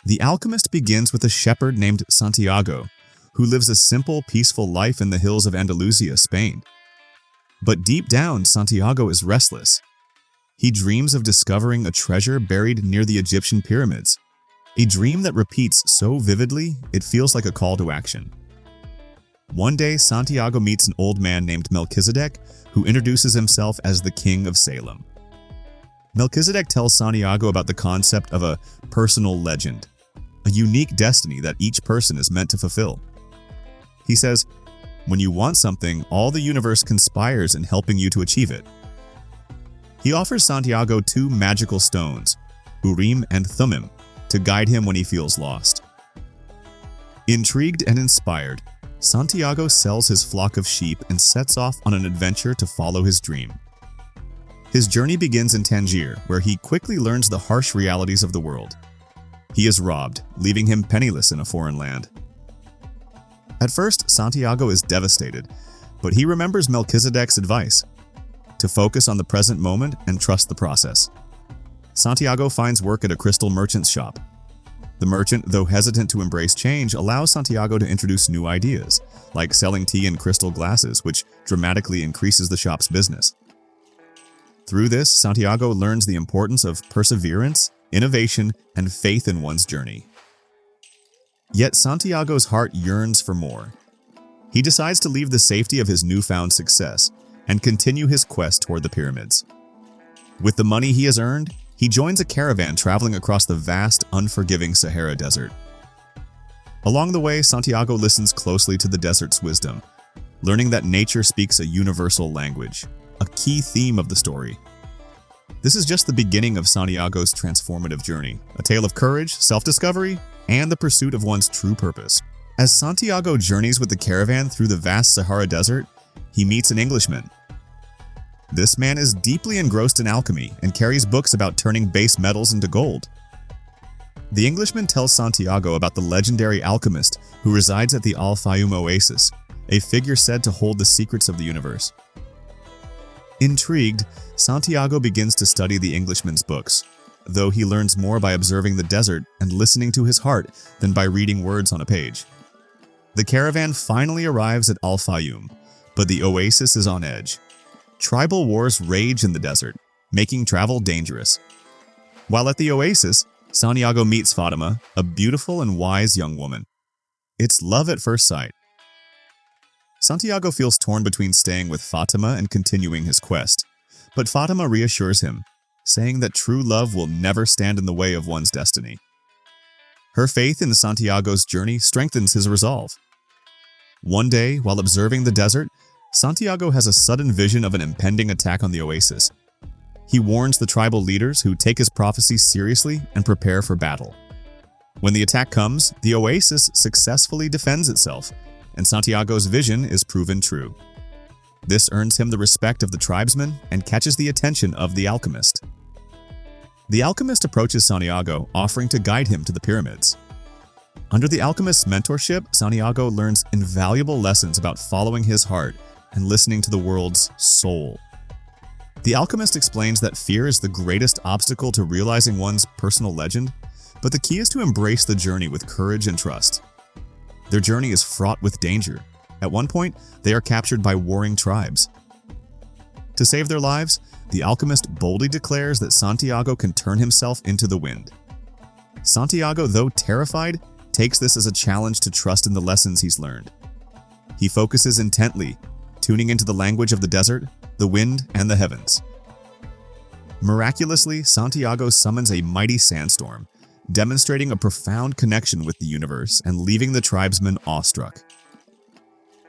The Alchemist begins with a shepherd named Santiago, who lives a simple, peaceful life in the hills of Andalusia, Spain. But deep down, Santiago is restless. He dreams of discovering a treasure buried near the Egyptian pyramids, a dream that repeats so vividly it feels like a call to action. One day, Santiago meets an old man named Melchizedek, who introduces himself as the King of Salem. Melchizedek tells Santiago about the concept of a personal legend, a unique destiny that each person is meant to fulfill. He says, "When you want something, all the universe conspires in helping you to achieve it." He offers Santiago two magical stones, Urim and Thummim, to guide him when he feels lost. Intrigued and inspired, Santiago sells his flock of sheep and sets off on an adventure to follow his dream. His journey begins in Tangier, where he quickly learns the harsh realities of the world. He is robbed, leaving him penniless in a foreign land. At first, Santiago is devastated, but he remembers Melchizedek's advice to focus on the present moment and trust the process. Santiago finds work at a crystal merchant's shop. The merchant, though hesitant to embrace change, allows Santiago to introduce new ideas, like selling tea in crystal glasses, which dramatically increases the shop's business. Through this, Santiago learns the importance of perseverance, innovation, and faith in one's journey. Yet Santiago's heart yearns for more. He decides to leave the safety of his newfound success and continue his quest toward the pyramids. With the money he has earned, he joins a caravan traveling across the vast, unforgiving Sahara Desert. Along the way, Santiago listens closely to the desert's wisdom, learning that nature speaks a universal language, a key theme of the story. This is just the beginning of Santiago's transformative journey, a tale of courage, self-discovery, and the pursuit of one's true purpose. As Santiago journeys with the caravan through the vast Sahara Desert, he meets an Englishman. This man is deeply engrossed in alchemy and carries books about turning base metals into gold. The Englishman tells Santiago about the legendary alchemist who resides at the Al-Fayoum oasis, a figure said to hold the secrets of the universe. Intrigued, Santiago begins to study the Englishman's books, though he learns more by observing the desert and listening to his heart than by reading words on a page. The caravan finally arrives at Al-Fayoum, but the oasis is on edge. Tribal wars rage in the desert, making travel dangerous. While at the oasis, Santiago meets Fatima, a beautiful and wise young woman. It's love at first sight. Santiago feels torn between staying with Fatima and continuing his quest, but Fatima reassures him, saying that true love will never stand in the way of one's destiny. Her faith in Santiago's journey strengthens his resolve. One day, while observing the desert, Santiago has a sudden vision of an impending attack on the oasis. He warns the tribal leaders, who take his prophecy seriously and prepare for battle. When the attack comes, the oasis successfully defends itself, and Santiago's vision is proven true. This earns him the respect of the tribesmen and catches the attention of the alchemist. The alchemist approaches Santiago, offering to guide him to the pyramids. Under the alchemist's mentorship, Santiago learns invaluable lessons about following his heart and listening to the world's soul. The alchemist explains that fear is the greatest obstacle to realizing one's personal legend, but the key is to embrace the journey with courage and trust. Their journey is fraught with danger. At one point, they are captured by warring tribes. To save their lives, the alchemist boldly declares that Santiago can turn himself into the wind. Santiago, though terrified, takes this as a challenge to trust in the lessons he's learned. He focuses intently, tuning into the language of the desert, the wind, and the heavens. Miraculously, Santiago summons a mighty sandstorm, demonstrating a profound connection with the universe and leaving the tribesmen awestruck.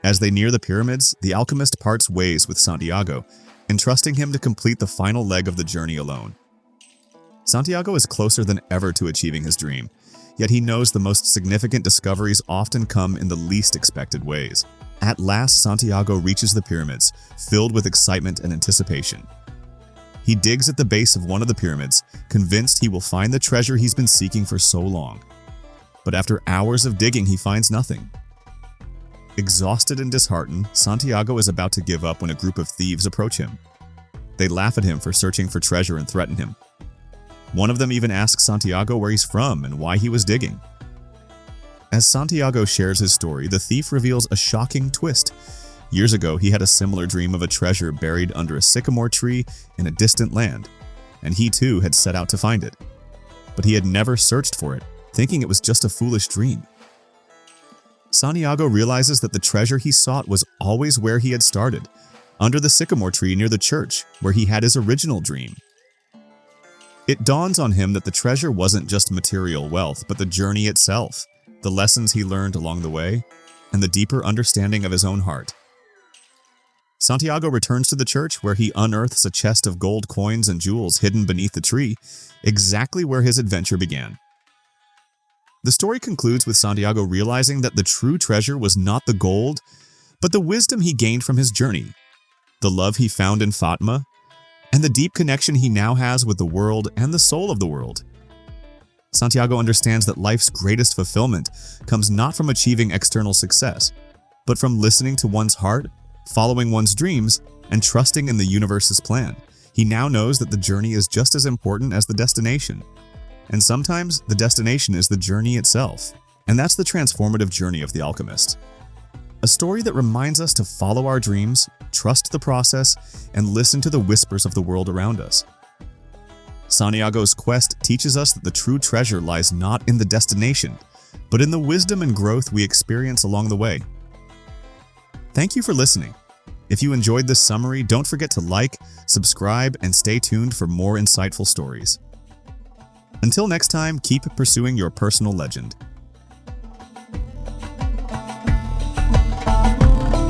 As they near the pyramids, the alchemist parts ways with Santiago, entrusting him to complete the final leg of the journey alone. Santiago is closer than ever to achieving his dream, yet he knows the most significant discoveries often come in the least expected ways. At last, Santiago reaches the pyramids, filled with excitement and anticipation. He digs at the base of one of the pyramids, convinced he will find the treasure he's been seeking for so long. But after hours of digging, he finds nothing. Exhausted and disheartened, Santiago is about to give up when a group of thieves approach him. They laugh at him for searching for treasure and threaten him. One of them even asks Santiago where he's from and why he was digging. As Santiago shares his story, the thief reveals a shocking twist. Years ago, he had a similar dream of a treasure buried under a sycamore tree in a distant land, and he too had set out to find it. But he had never searched for it, thinking it was just a foolish dream. Santiago realizes that the treasure he sought was always where he had started, under the sycamore tree near the church, where he had his original dream. It dawns on him that the treasure wasn't just material wealth, but the journey itself, the lessons he learned along the way, and the deeper understanding of his own heart. Santiago returns to the church where he unearths a chest of gold coins and jewels hidden beneath the tree, exactly where his adventure began. The story concludes with Santiago realizing that the true treasure was not the gold, but the wisdom he gained from his journey, the love he found in Fatima, and the deep connection he now has with the world and the soul of the world. Santiago understands that life's greatest fulfillment comes not from achieving external success, but from listening to one's heart, following one's dreams, and trusting in the universe's plan. He now knows that the journey is just as important as the destination. And sometimes the destination is the journey itself. And that's the transformative journey of The Alchemist. A story that reminds us to follow our dreams, trust the process, and listen to the whispers of the world around us. Santiago's quest teaches us that the true treasure lies not in the destination, but in the wisdom and growth we experience along the way. Thank you for listening. If you enjoyed this summary, don't forget to like, subscribe, and stay tuned for more insightful stories. Until next time, keep pursuing your personal legend.